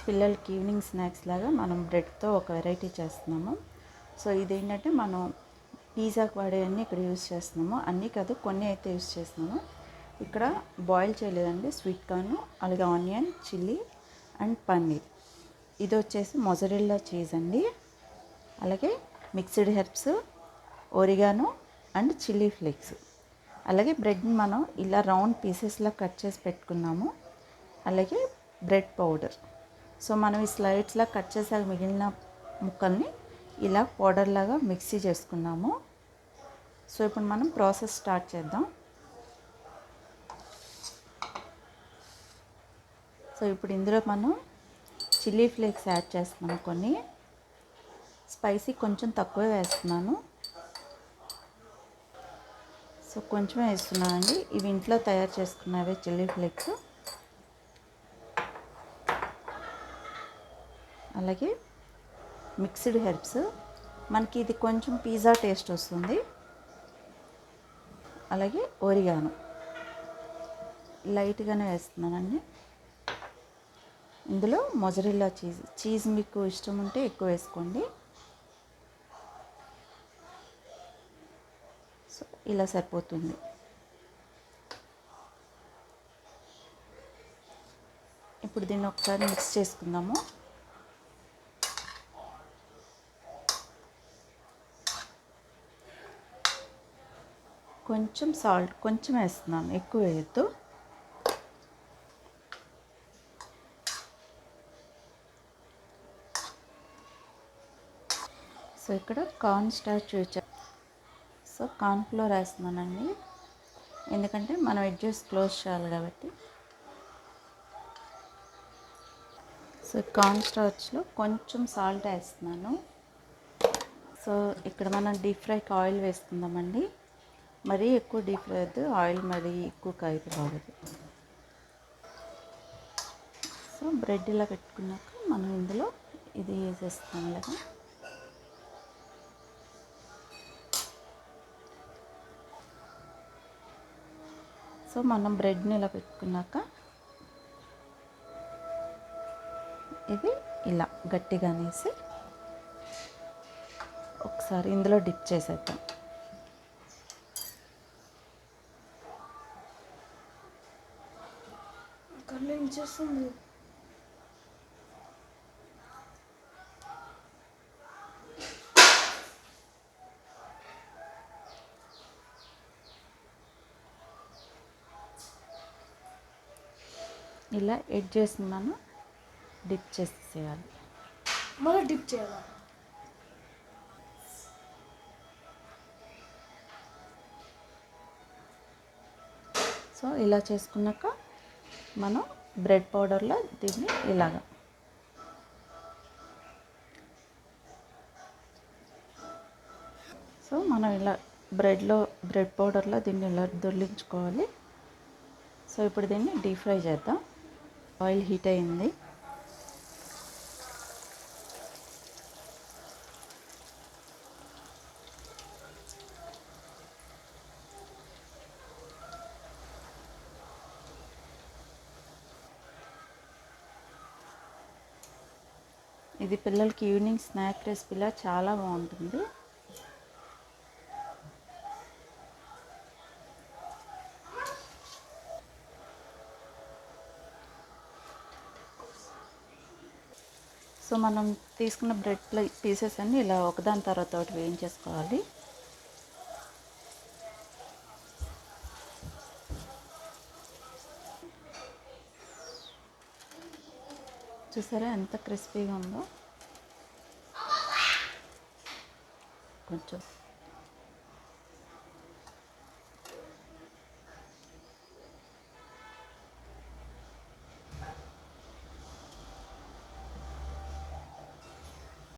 పిల్లలకి evening snacks లాగా మనం బ్రెడ్తో ఒక వెరైటీ చేస్తున్నాము. సో ఇదేంటంటే మనం పిజ్జాకి వాడేవన్నీ ఇక్కడ యూజ్ చేస్తున్నాము. అన్నీ కాదు, కొన్ని అయితే యూజ్ చేస్తున్నాము. ఇక్కడ బాయిల్ చేయలేదండి, స్వీట్ కార్న్, అలాగే ఆనియన్, చిల్లీ అండ్ పన్నీర్. ఇది వచ్చేసి మొజరెల్లా చీజ్ అండి, అలాగే mixed herbs, oregano and chilli flakes. అలాగే బ్రెడ్ని మనం ఇలా రౌండ్ పీసెస్లా కట్ చేసి పెట్టుకున్నాము. అలాగే బ్రెడ్ పౌడర్. సో మనం ఈ స్లైడ్స్లా కట్ చేసాక మిగిలిన ముక్కల్ని ఇలా పౌడర్ లాగా మిక్సీ చేసుకున్నాము. సో ఇప్పుడు మనం ప్రాసెస్ స్టార్ట్ చేద్దాం. సో ఇప్పుడు ఇందులో మనం చిల్లీ ఫ్లేక్స్ యాడ్ చేస్తున్నాము. కొన్ని స్పైసీ కొంచెం తక్కువే వేస్తున్నాను. సో కొంచెమే వేస్తున్నాను అండి. ఇవి ఇంట్లో తయారు చేసుకున్నవే చిల్లీ ఫ్లేక్స్. అలాగే మిక్స్డ్ హెర్బ్స్, మనకి ఇది కొంచెం పిజ్జా టేస్ట్ వస్తుంది. అలాగే ఒరిగానో లైట్గానే వేస్తున్నానండి. ఇందులో మొజరెల్లా చీజ్ మీకు ఇష్టం ఉంటే ఎక్కువ వేసుకోండి. సో ఇలా సరిపోతుంది. ఇప్పుడు దీన్ని ఒకసారి మిక్స్ చేసుకుందాము. కొంచెం సాల్ట్ కొంచెం వేస్తున్నాను, ఎక్కువ వేయద్దు. సో ఇక్కడ corn starch so corn flour వేస్తున్నానండి, ఎందుకంటే మనం ఎడ్జెస్ క్లోజ్ చేయాలి కాబట్టి. సో కార్న్ స్టార్చ్లో కొంచెం సాల్ట్ వేస్తున్నాను. సో ఇక్కడ మనం డీప్ ఫ్రైకి ఆయిల్ వేసుకుందామండి. మరీ ఎక్కువ డీప్ ఫ్రై వద్దు, ఆయిల్ మరీ ఎక్కువ కాగితే బాగోదు. సో బ్రెడ్ ఇలా పెట్టుకున్నాక మనం ఇందులో ఇది వేసేస్తాం ఇలాగా. సో మనం బ్రెడ్ని ఇలా పెట్టుకున్నాక ఇది ఇలా గట్టిగా అనేసి ఒకసారి ఇందులో డిప్ చేసేద్దాం. ఇలా ఎడ్జెస్ మనం డిప్ చేసేయాలి. మళ్ళీ డిప్ చేయాలి. సో ఇలా చేసుకున్నాక మనం బ్రెడ్ పౌడర్లో దీన్ని ఇలాగా సో మనం ఇలా బ్రెడ్ పౌడర్లో దీన్ని ఇలా దొర్లించుకోవాలి. సో ఇప్పుడు దీన్ని డీప్ ఫ్రై చేద్దాం. ఆయిల్ హీట్ అయింది. ఇది పిల్లలకి ఈవినింగ్ స్నాక్ రెసిపీలా చాలా బాగుంటుంది. సో మనం తీసుకున్న బ్రెడ్ పీసెస్ అన్నీ ఇలా ఒకదాని తర్వాత ఒకటి వేయించేసుకోవాలి. చూసారా ఎంత క్రిస్పీగా ఉందో. కొంచెం